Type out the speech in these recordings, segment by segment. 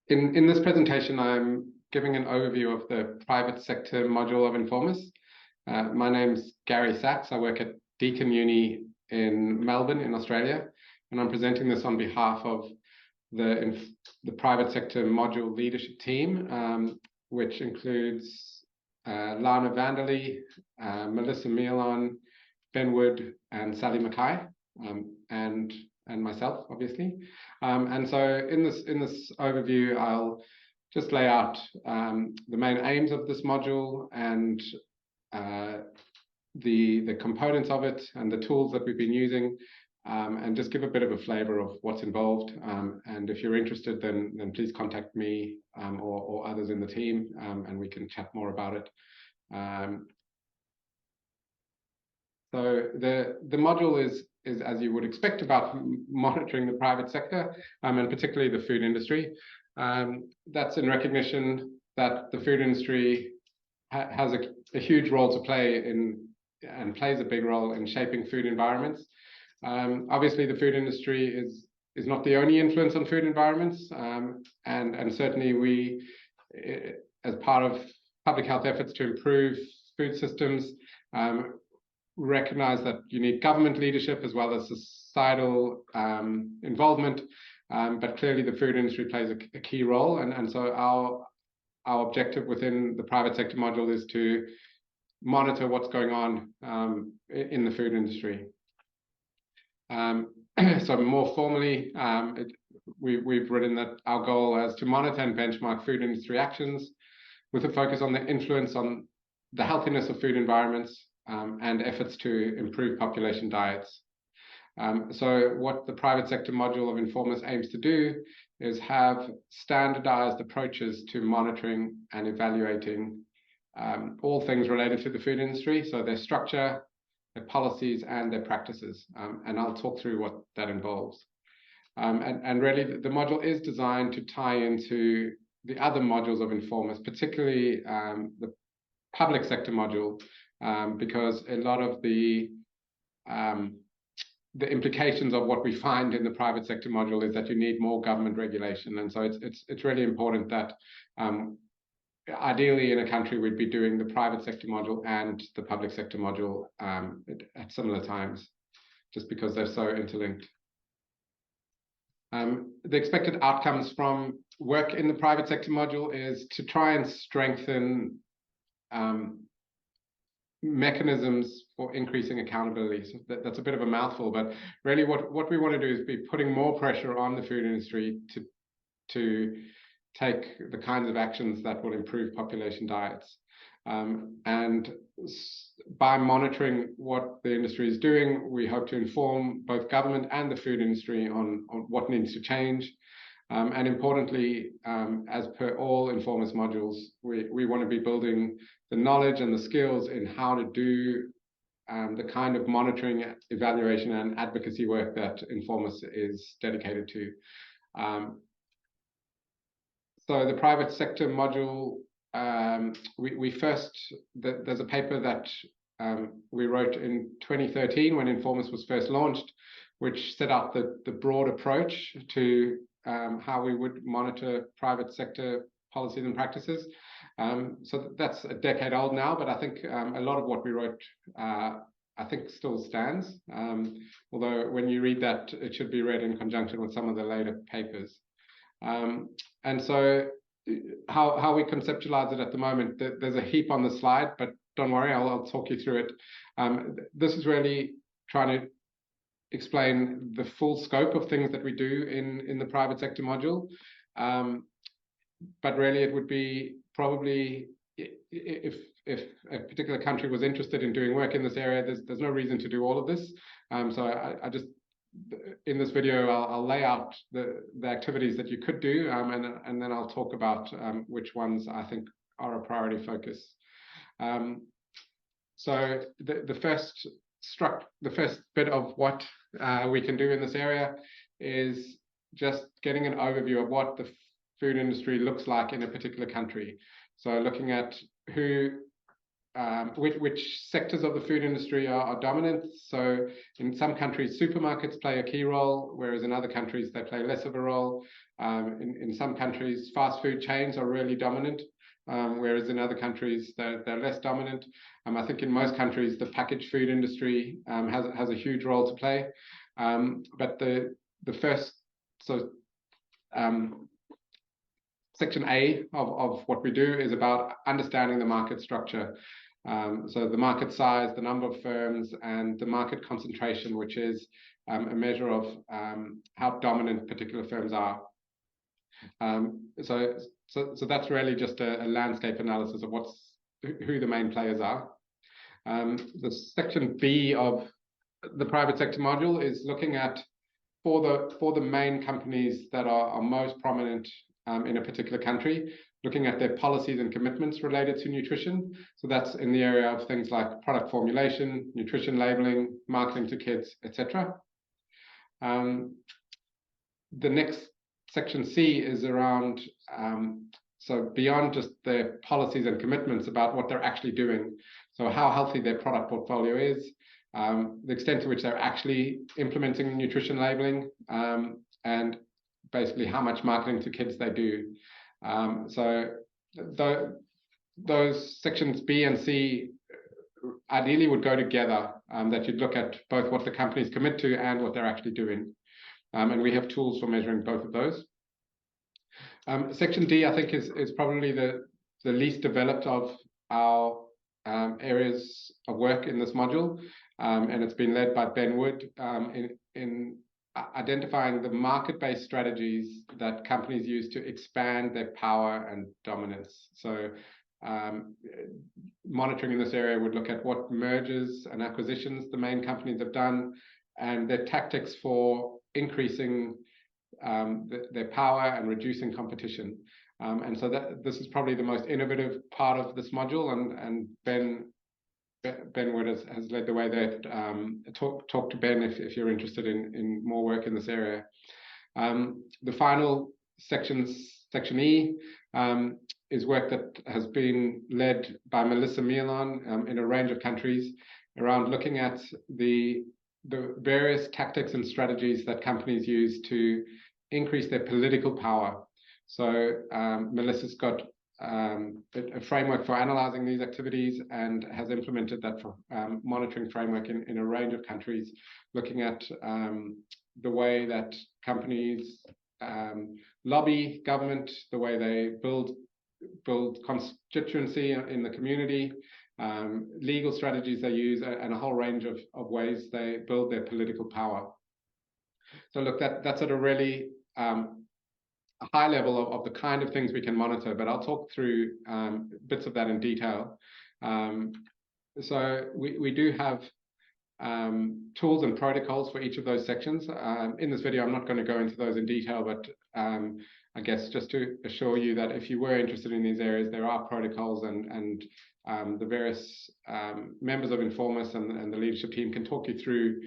In this presentation, I'm giving an overview of the private sector module of Informus. My name's Gary Sachs. I work at Deakin Uni in Melbourne in Australia, and I'm presenting this on behalf of the private sector module leadership team, which includes Lana Vanderlee, Melissa Mielon, Ben Wood, and Sally Mackay, and myself, obviously. And so in this overview, I'll just lay out the main aims of this module and the components of it and the tools that we've been using, and just give a bit of a flavor of what's involved. And if you're interested, then please contact me or others in the team, and we can chat more about it. So the module is as you would expect, about monitoring the private sector, and particularly the food industry. That's in recognition that the food industry has a huge role to play in, and plays a big role in shaping food environments. Obviously, the food industry is not the only influence on food environments, and certainly we, as part of public health efforts to improve food systems, recognize that you need government leadership as well as societal involvement, but clearly the food industry plays a key role, and so our objective within the private sector module is to monitor what's going on in the food industry. So more formally, we've written that our goal is to monitor and benchmark food industry actions with a focus on the influence on the healthiness of food environments, and efforts to improve population diets. So what the private sector module of Informus aims to do is have standardized approaches to monitoring and evaluating all things related to the food industry, so their structure, their policies, and their practices. And I'll talk through what that involves. And really, the module is designed to tie into the other modules of Informus, particularly the public sector module, because a lot of the implications of what we find in the private sector module is that you need more government regulation, and so it's really important that ideally in a country we'd be doing the private sector module and the public sector module at similar times, just because they're so interlinked. The expected outcomes from work in the private sector module is to try and strengthen mechanisms for increasing accountability. So that's a bit of a mouthful, but really what we want to do is be putting more pressure on the food industry to take the kinds of actions that will improve population diets. And by monitoring what the industry is doing, we hope to inform both government and the food industry on what needs to change. And importantly, as per all Informus modules, we want to be building the knowledge and the skills in how to do the kind of monitoring, evaluation, and advocacy work that Informus is dedicated to. So the private sector module, there's a paper that we wrote in 2013 when Informus was first launched, which set out the broad approach to how we would monitor private sector policies and practices. So that's a decade old now, but I think a lot of what we wrote, I think still stands. Although when you read that, it should be read in conjunction with some of the later papers. And so how we conceptualize it at the moment, there's a heap on the slide, but don't worry, I'll talk you through it. This is really trying to explain the full scope of things that we do in the private sector module. But really it would be probably, if a particular country was interested in doing work in this area, there's no reason to do all of this. So I just, in this video, I'll lay out the activities that you could do, and then I'll talk about which ones I think are a priority focus. So the first bit of what we can do in this area is just getting an overview of what the food industry looks like in a particular country. So looking at who which sectors of the food industry are dominant. So in some countries, supermarkets play a key role, whereas in other countries, they play less of a role. In some countries, fast food chains are really dominant, whereas in other countries, they're less dominant. I think in most countries, the packaged food industry has a huge role to play. But the first, so section A of what we do is about understanding the market structure. So the market size, the number of firms, and the market concentration, which is a measure of how dominant particular firms are. So that's really just a landscape analysis of who the main players are. The section B of the private sector module is looking at for the main companies that are most prominent in a particular country, looking at their policies and commitments related to nutrition. So that's in the area of things like product formulation, nutrition labeling, marketing to kids, etc. The next section C is around, so beyond just their policies and commitments, about what they're actually doing. So how healthy their product portfolio is, the extent to which they're actually implementing nutrition labeling, and basically how much marketing to kids they do. So those sections B and C ideally would go together, that you'd look at both what the companies commit to and what they're actually doing. And we have tools for measuring both of those. Section D, I think, is probably the least developed of our areas of work in this module. And it's been led by Ben Wood in identifying the market-based strategies that companies use to expand their power and dominance. So monitoring in this area would look at what mergers and acquisitions the main companies have done and their tactics for increasing their power and reducing competition. And so this is probably the most innovative part of this module, and Ben Wood has led the way there. Talk to Ben if you're interested in more work in this area. The final section E, is work that has been led by Melissa Milan in a range of countries around looking at the various tactics and strategies that companies use to increase their political power. So Melissa's got a framework for analyzing these activities and has implemented that for monitoring framework in a range of countries, looking at the way that companies lobby government, the way they build constituency in the community, legal strategies they use, and a whole range of ways they build their political power. So look, that's at a really high level of the kind of things we can monitor, but I'll talk through bits of that in detail. So we do have tools and protocols for each of those sections. In this video, I'm not going to go into those in detail, but I guess just to assure you that if you were interested in these areas, there are protocols, and the various members of Informus and the leadership team can talk you through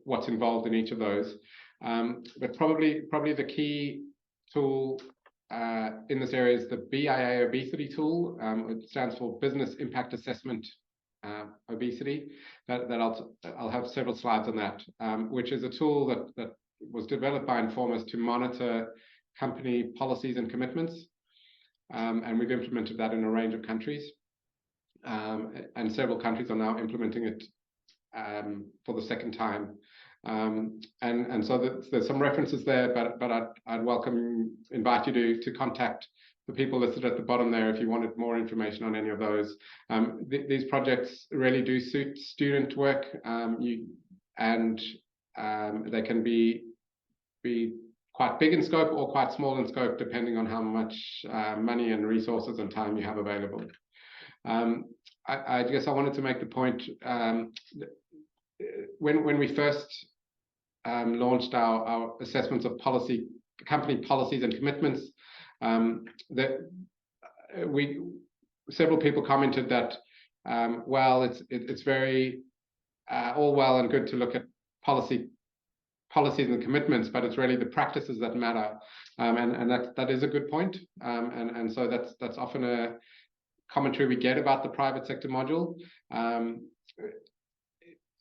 what's involved in each of those. But probably the key tool in this area is the BIA obesity tool. It stands for Business Impact Assessment Obesity. That I'll have several slides on that, which is a tool that was developed by Informus to monitor company policies and commitments, and we've implemented that in a range of countries, and several countries are now implementing it for the second time. And so there's some references there, but I'd invite you to contact the people listed at the bottom there if you wanted more information on any of those. These projects really do suit student work, and they can be quite big in scope or quite small in scope, depending on how much money and resources and time you have available. I guess I wanted to make the point, when we first launched our assessments of company policies and commitments, several people commented that well, it's very all well and good to look at policies and commitments, but it's really the practices that matter, and that is a good point, and so that's often a commentary we get about the private sector module.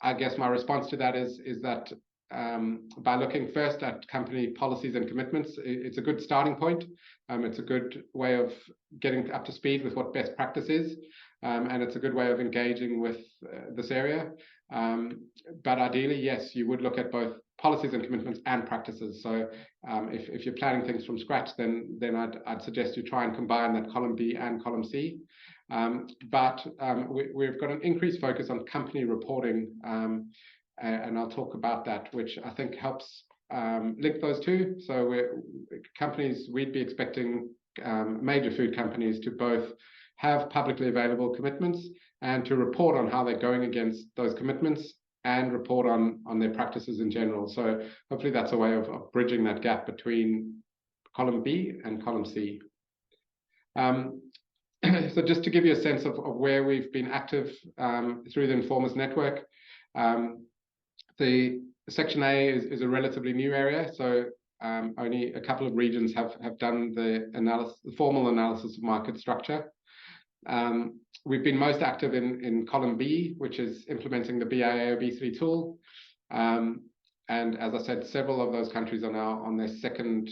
I guess my response to that is that by looking first at company policies and commitments, it's a good starting point. It's a good way of getting up to speed with what best practice is, and it's a good way of engaging with this area. But ideally, yes, you would look at both policies and commitments and practices. So if you're planning things from scratch, then I'd suggest you try and combine that column B and column C. But we've got an increased focus on company reporting, and I'll talk about that, which I think helps link those two. So we'd be expecting major food companies to both have publicly available commitments and to report on how they're going against those commitments and report on their practices in general. So hopefully that's a way of bridging that gap between column B and column C. So just to give you a sense of where we've been active through the Informers network, the Section A is a relatively new area. So only a couple of regions have done the formal analysis of market structure. We've been most active in column B, which is implementing the BIA OB3 tool. And as I said, several of those countries are now on their second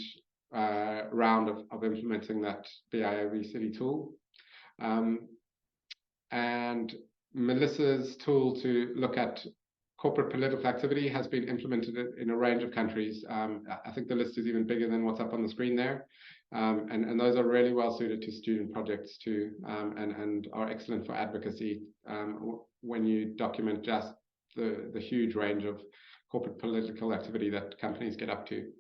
round of implementing that BIA OB3 tool. And Melissa's tool to look at corporate political activity has been implemented in a range of countries. I think the list is even bigger than what's up on the screen there. And those are really well suited to student projects too, and are excellent for advocacy when you document just the huge range of corporate political activity that companies get up to.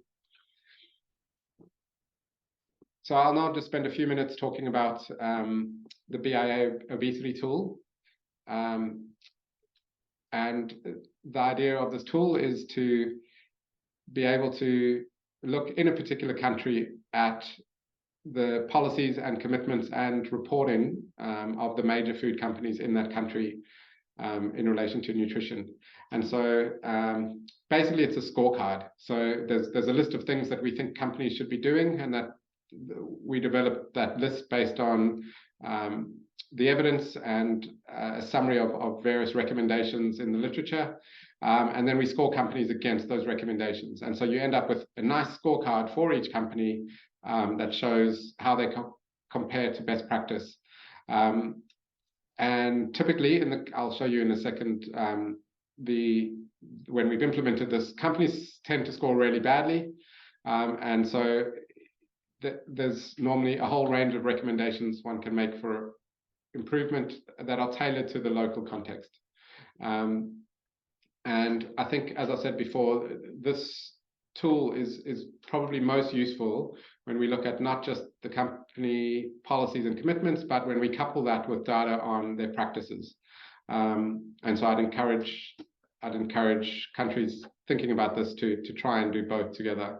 So I'll now just spend a few minutes talking about the BIA OB3 tool. And the idea of this tool is to be able to look in a particular country at the policies and commitments and reporting of the major food companies in that country in relation to nutrition. And so basically it's a scorecard. So there's a list of things that we think companies should be doing, and that we developed that list based on the evidence and a summary of various recommendations in the literature. And then we score companies against those recommendations. And so you end up with a nice scorecard for each company that shows how they compare to best practice. And typically, I'll show you in a second, when we've implemented this, companies tend to score really badly. And so there's normally a whole range of recommendations one can make for improvement that are tailored to the local context. And I think, as I said before, this tool is probably most useful when we look at not just the company policies and commitments, but when we couple that with data on their practices. And so I'd encourage countries thinking about this to try and do both together.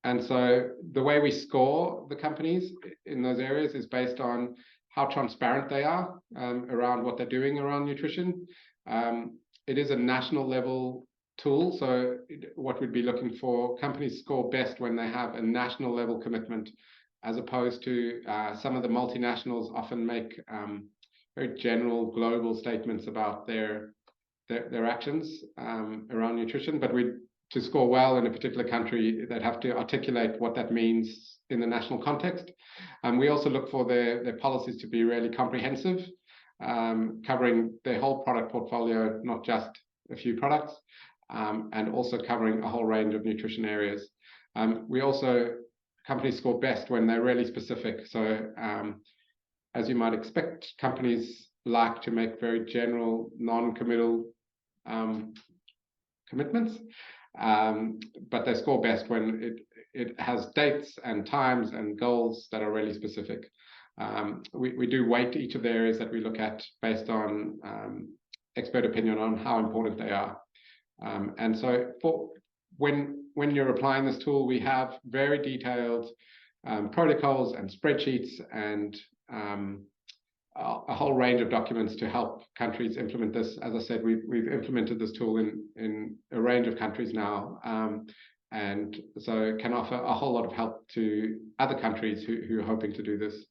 And so the way we score the companies in those areas is based on how transparent they are around what they're doing around nutrition. It is a national level tool. So what we'd be looking for, companies score best when they have a national level commitment, as opposed to some of the multinationals often make very general global statements about their actions around nutrition. But to score well in a particular country, they'd have to articulate what that means in the national context. We also look for their policies to be really comprehensive, covering their whole product portfolio, not just a few products, and also covering a whole range of nutrition areas. Companies score best when they're really specific. So as you might expect, companies like to make very general, non-committal commitments. But they score best when it has dates and times and goals that are really specific. We do weight each of the areas that we look at based on expert opinion on how important they are. And so when you're applying this tool, we have very detailed protocols and spreadsheets and a whole range of documents to help countries implement this. As I said, we've implemented this tool in a range of countries now, and so can offer a whole lot of help to other countries who are hoping to do this.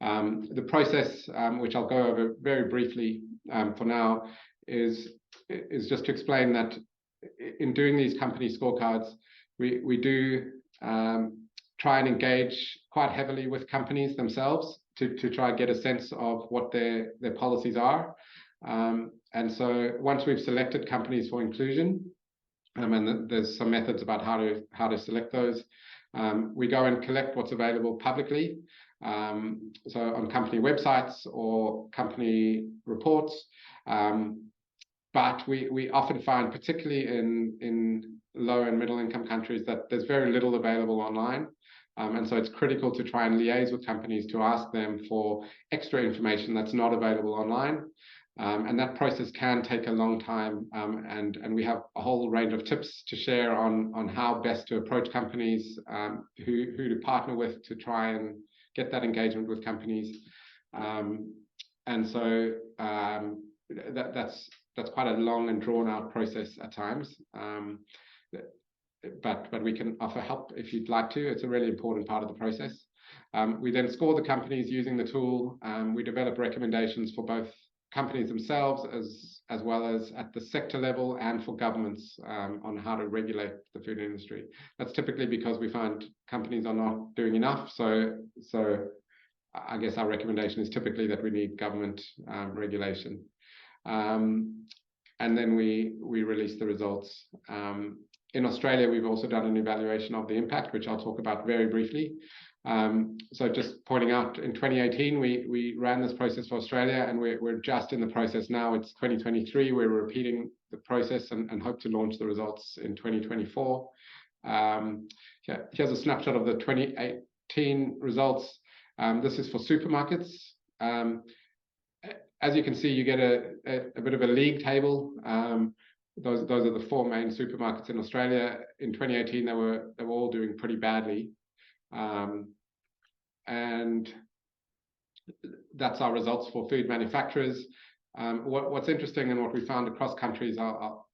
The process, which I'll go over very briefly for now, is just to explain that in doing these company scorecards, we do try and engage quite heavily with companies themselves to try and get a sense of what their policies are. And so once we've selected companies for inclusion, and there's some methods about how to select those, we go and collect what's available publicly, so on company websites or company reports. But we often find, particularly in low and middle income countries, that there's very little available online. And so it's critical to try and liaise with companies to ask them for extra information that's not available online. And that process can take a long time, and we have a whole range of tips to share on how best to approach companies, who to partner with to try and get that engagement with companies. And so that's quite a long and drawn out process at times. But we can offer help if you'd like to. It's a really important part of the process. We then score the companies using the tool. We develop recommendations for both companies themselves as well as at the sector level and for governments on how to regulate the food industry. That's typically because we find companies are not doing enough. So I guess our recommendation is typically that we need government regulation. And then we release the results. In Australia, we've also done an evaluation of the impact, which I'll talk about very briefly. So just pointing out, in 2018, we ran this process for Australia, and we're just in the process now. It's 2023. We're repeating the process and hope to launch the results in 2024. Here's a snapshot of the 2018 results. This is for supermarkets. As you can see, you get a bit of a league table. Those are the four main supermarkets in Australia. In 2018, they were all doing pretty badly. And that's our results for food manufacturers. What's interesting and what we found across countries, I'll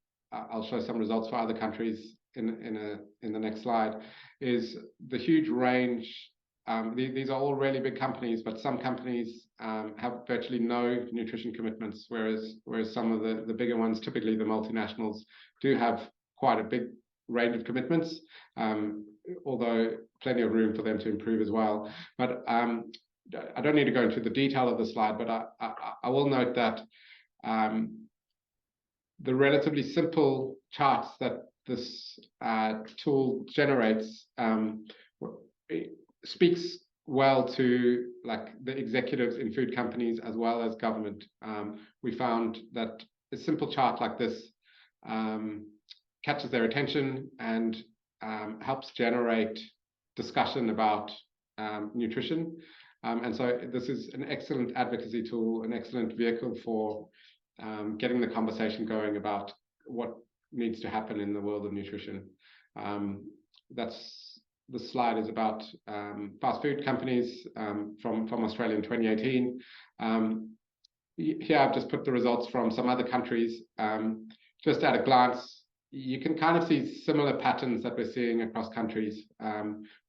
show some results for other countries in the next slide, is the huge range. These are all really big companies, but some companies have virtually no nutrition commitments, whereas some of the bigger ones, typically the multinationals, do have quite a big range of commitments, although plenty of room for them to improve as well. But I don't need to go into the detail of the slide, but I will note that the relatively simple charts that this tool generates speaks well to the executives in food companies as well as government. We found that a simple chart like this catches their attention and helps generate discussion about nutrition. And so this is an excellent advocacy tool, an excellent vehicle for getting the conversation going about what needs to happen in the world of nutrition. The slide is about fast food companies from Australia in 2018. Here I've just put the results from some other countries. Just at a glance, you can kind of see similar patterns that we're seeing across countries,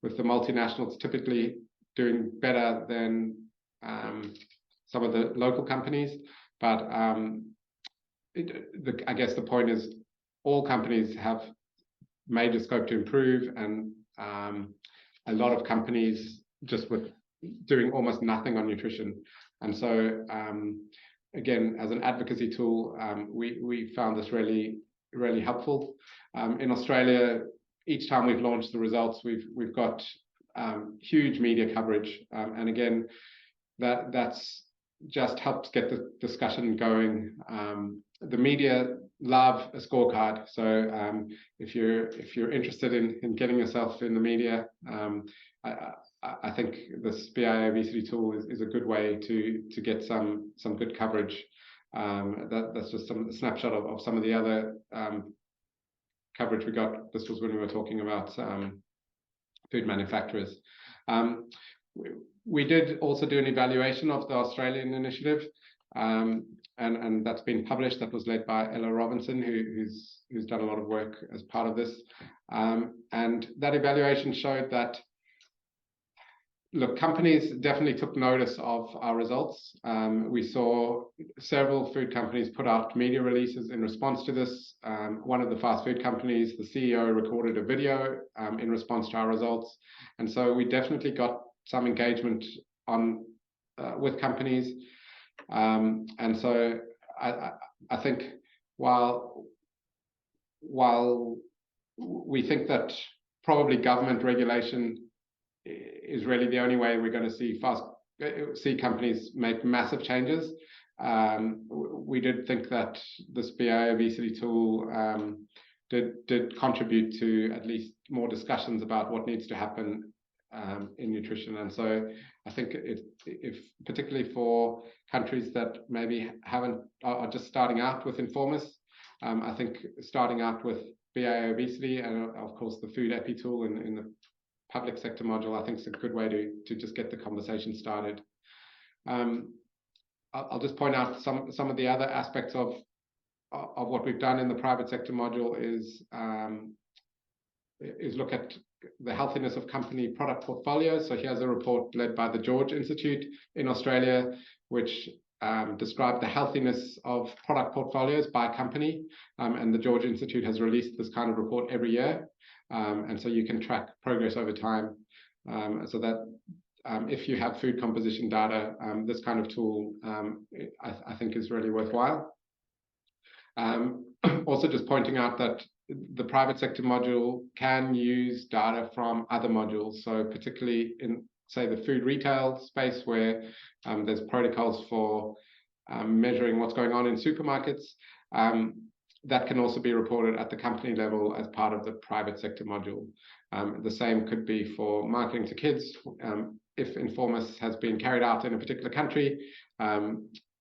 with the multinationals typically doing better than some of the local companies. But I guess the point is all companies have major scope to improve, and a lot of companies just with doing almost nothing on nutrition. And so again, as an advocacy tool, we found this really helpful. In Australia, each time we've launched the results, we've got huge media coverage, and again, that's just helped get the discussion going. The media love a scorecard, so if you're interested in getting yourself in the media, I think this BIA obesity tool is a good way to get some good coverage. That's just some snapshot of some of the other coverage we got. This was when we were talking about food manufacturers. We did also do an evaluation of the Australian initiative, and and that's been published. That was led by Ella Robinson, who's done a lot of work as part of this. And that evaluation showed that, look, companies definitely took notice of our results. We saw several food companies put out media releases in response to this. One of the fast food companies, the CEO recorded a video in response to our results. And so we definitely got some engagement on with companies. And so I think while we think that probably government regulation is really the only way we're going to see companies make massive changes, we did think that this BA obesity tool did contribute to at least more discussions about what needs to happen in nutrition. And so I think if particularly for countries that maybe are just starting out with Informis, I think starting out with BA obesity and of course the food epi tool in the public sector module, I think is a good way to just get the conversation started. I'll just point out some of the other aspects of what we've done in the private sector module is look at the healthiness of company product portfolios. So here's a report led by the George Institute in Australia, which described the healthiness of product portfolios by company. And the George Institute has released this kind of report every year. And so you can track progress over time. So that if you have food composition data, this kind of tool, I think is really worthwhile. Also just pointing out that the private sector module can use data from other modules. So particularly in, say, the food retail space where there's protocols for measuring what's going on in supermarkets, that can also be reported at the company level as part of the private sector module. The same could be for marketing to kids. If Informis has been carried out in a particular country,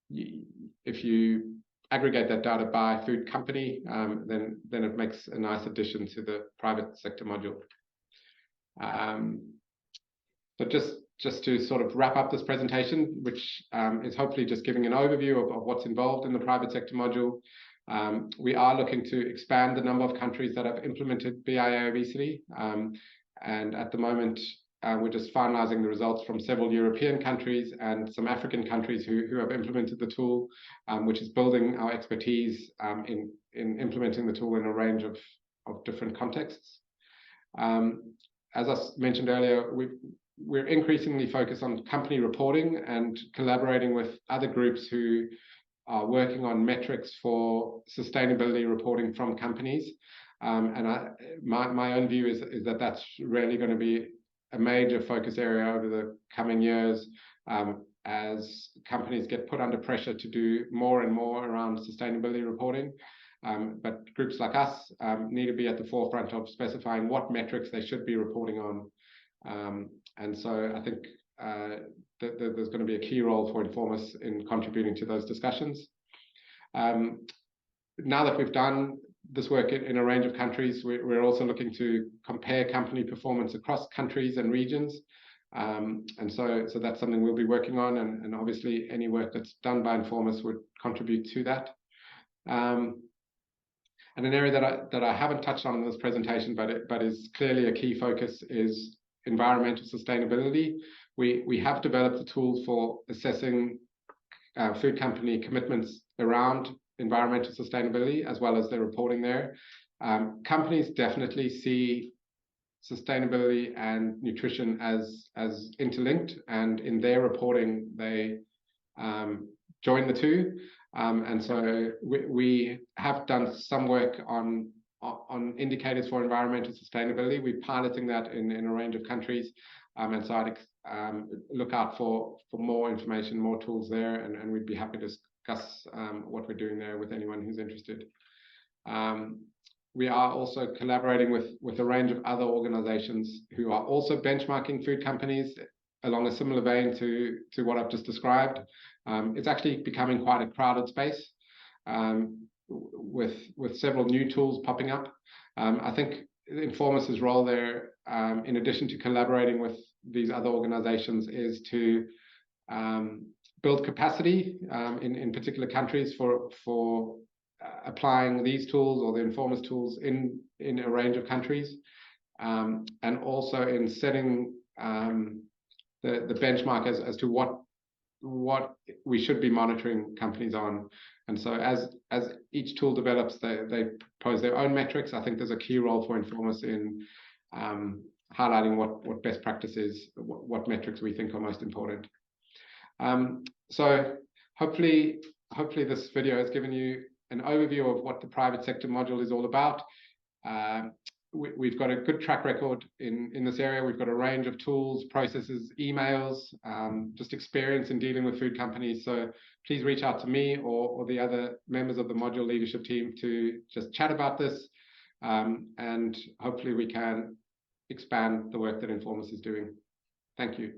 if you aggregate that data by food company, then it makes a nice addition to the private sector module. But just to sort of wrap up this presentation, which is hopefully just giving an overview of what's involved in the private sector module. We are looking to expand the number of countries that have implemented BIA obesity. And at the moment, we're just finalizing the results from several European countries and some African countries who have implemented the tool, which is building our expertise in implementing the tool in a range of different contexts. As I mentioned earlier, we're increasingly focused on company reporting and collaborating with other groups who are working on metrics for sustainability reporting from companies. And my own view is that that's really going to be a major focus area over the coming years as companies get put under pressure to do more and more around sustainability reporting. But groups like us need to be at the forefront of specifying what metrics they should be reporting on. And so I think that there's going to be a key role for Informis in contributing to those discussions. Now that we've done this work in a range of countries, we're also looking to compare company performance across countries and regions. And so that's something we'll be working on. And obviously any work that's done by Informis would contribute to that. And an area that I haven't touched on in this presentation, but is clearly a key focus is environmental sustainability. We have developed a tool for assessing food company commitments around environmental sustainability as well as their reporting there. Companies definitely see sustainability and nutrition as interlinked, and in their reporting they join the two. And so we have done some work on indicators for environmental sustainability. We're piloting that in a range of countries. And so I'd look out for more information, more tools there, and we'd be happy to discuss what we're doing there with anyone who's interested. We are also collaborating with a range of other organizations who are also benchmarking food companies along a similar vein to what I've just described. It's actually becoming quite a crowded space with several new tools popping up. I think Informis's role there, in addition to collaborating with these other organizations, is to build capacity in particular countries for applying these tools or the Informist tools in a range of countries, and also in setting the benchmark as to what we should be monitoring companies on. And so as each tool develops, they propose their own metrics. I think there's a key role for Informist in highlighting what best practices, what metrics we think are most important. So hopefully this video has given you an overview of what the private sector module is all about. We've got a good track record in this area. We've got a range of tools, processes, emails, just experience in dealing with food companies. So please reach out to me or the other members of the module leadership team to just chat about this. And hopefully we can expand the work that Informist is doing. Thank you.